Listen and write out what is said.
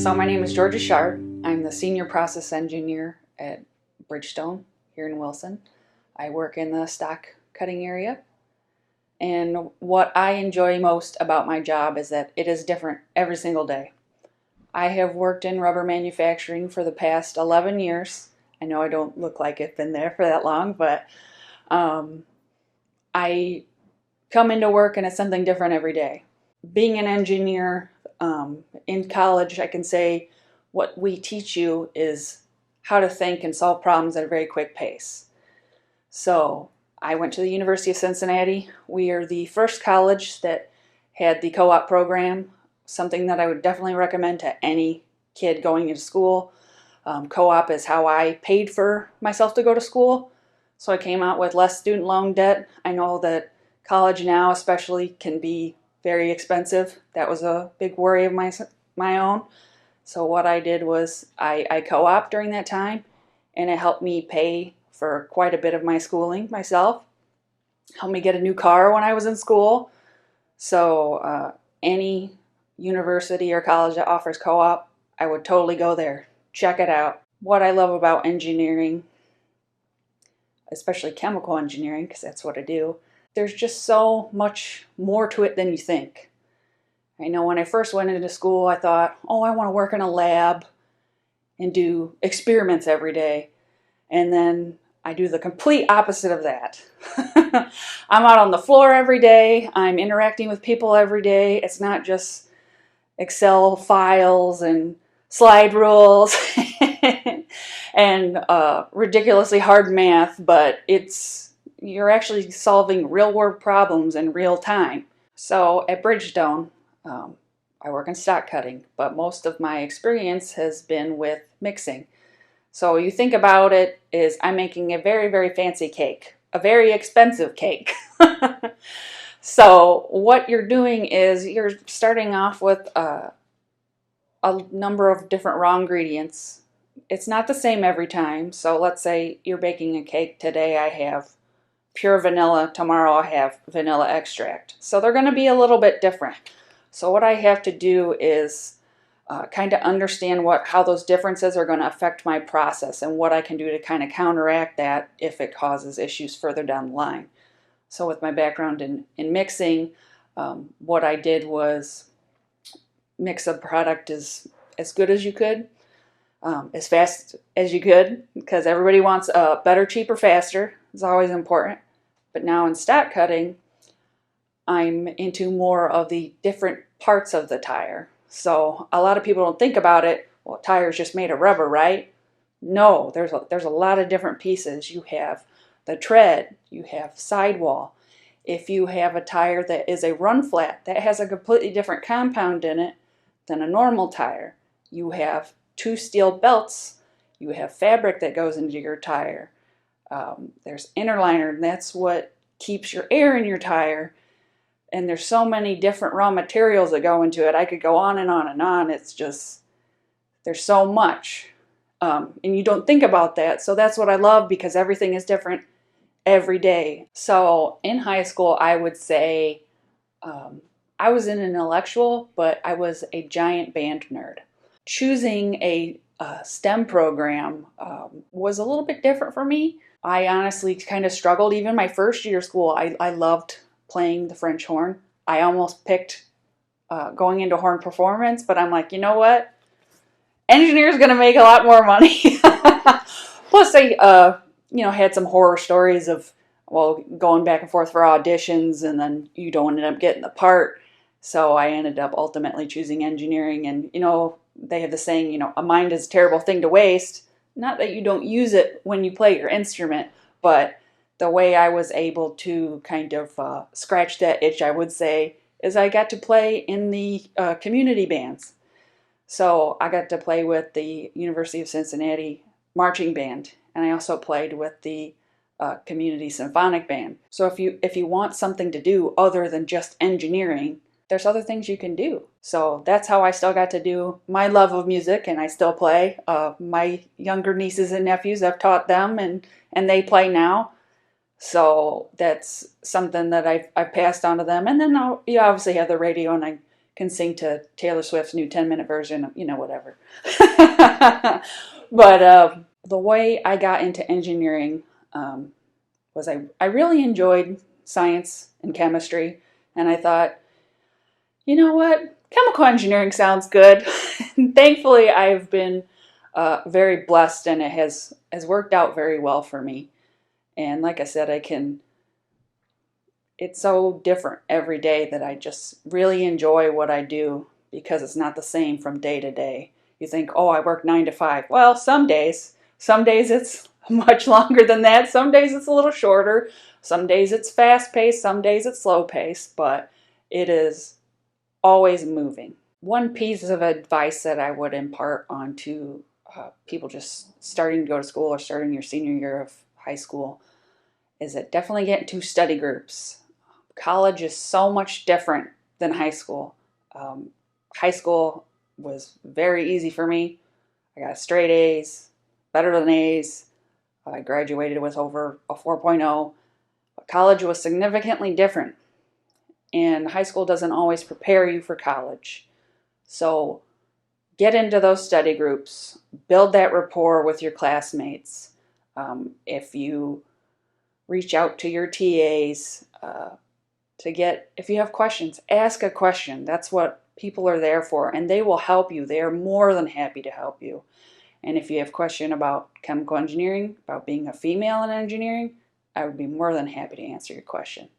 So my name is Georgia Sharp. I'm the Senior Process Engineer at Bridgestone here in Wilson. I work in the stock cutting area. And what I enjoy most about my job is that it is different every single day. I have worked in rubber manufacturing for the past 11 years. I know I don't look like I've been there for that long, but I come into work and it's something different every day. Being an engineer in college, I can say what we teach you is how to think and solve problems at a very quick pace. So I went to the University of Cincinnati. We are the first college that had the co-op program, something that I would definitely recommend to any kid going into school. Co-op is how I paid for myself to go to school. So I came out with less student loan debt. I know that college now especially can be very expensive. That was a big worry of my own. So what I did was I co-op during that time, and it helped me pay for quite a bit of my schooling myself. Helped me get a new car when I was in school. So any university or college that offers co-op, I would totally go there. Check it out. What I love about engineering, especially chemical engineering, because that's what I do, there's just so much more to it than you think. I know when I first went into school, I thought, oh, I want to work in a lab and do experiments every day. And then I do the complete opposite of that. I'm out on the floor every day. I'm interacting with people every day. It's not just Excel files and slide rules and ridiculously hard math, but you're actually solving real world problems in real time. So at Bridgestone, I work in stock cutting, but most of my experience has been with mixing. So you think about it is I'm making a very, very fancy cake, a very expensive cake. So what you're doing is you're starting off with a number of different raw ingredients. It's not the same every time. So let's say you're baking a cake. Today I have pure vanilla. Tomorrow I have vanilla extract. So they're going to be a little bit different. So what I have to do is kind of understand how those differences are going to affect my process and what I can do to kind of counteract that if it causes issues further down the line. So with my background in mixing, what I did was mix a product as good as you could, as fast as you could, because everybody wants better, cheaper, faster. It's always important. But now in stock cutting, I'm into more of the different parts of the tire. So a lot of people don't think about it. Well, tire's just made of rubber, right? No, there's a lot of different pieces. You have the tread, you have sidewall. If you have a tire that is a run flat, that has a completely different compound in it than a normal tire. You have two steel belts. You have fabric that goes into your tire. There's inner liner, and that's what keeps your air in your tire. And there's so many different raw materials that go into it. I could go on and on and on. It's just, there's so much. And you don't think about that. So that's what I love, because everything is different every day. So in high school, I would say I was an intellectual, but I was a giant band nerd. Choosing a STEM program was a little bit different for me. I honestly kind of struggled. Even my first year of school, I loved playing the French horn. I almost picked going into horn performance, but I'm like, you know what? Engineer's going to make a lot more money. Plus, I had some horror stories of, going back and forth for auditions, and then you don't end up getting the part. So I ended up ultimately choosing engineering. And, they have the saying, a mind is a terrible thing to waste. Not that you don't use it when you play your instrument, but the way I was able to kind of scratch that itch, I would say, is I got to play in the community bands. So I got to play with the University of Cincinnati marching band, and I also played with the community symphonic band. So if you want something to do other than just engineering, there's other things you can do. So that's how I still got to do my love of music, and I still play. My younger nieces and nephews, I've taught them, and they play now. So that's something that I've passed on to them. And then you obviously have the radio, and I can sing to Taylor Swift's new 10-minute version of, whatever. But the way I got into engineering was I really enjoyed science and chemistry, and I thought, you know what, chemical engineering sounds good. And thankfully, I've been very blessed, and it has worked out very well for me. And like I said, it's so different every day that I just really enjoy what I do because it's not the same from day to day. You think, oh, I work 9 to 5. Well, some days it's much longer than that. Some days it's a little shorter. Some days it's fast paced. Some days it's slow paced, but it is always moving. One piece of advice that I would impart on to people just starting to go to school or starting your senior year of high school is that definitely get into study groups. College is so much different than high school. High school was very easy for me. I got straight A's, better than A's. I graduated with over a 4.0. But college was significantly different. And high school doesn't always prepare you for college. So get into those study groups, build that rapport with your classmates. If you reach out to your TAs if you have questions, ask a question. That's what people are there for, and they will help you. They are more than happy to help you. And if you have a question about chemical engineering, about being a female in engineering, I would be more than happy to answer your question.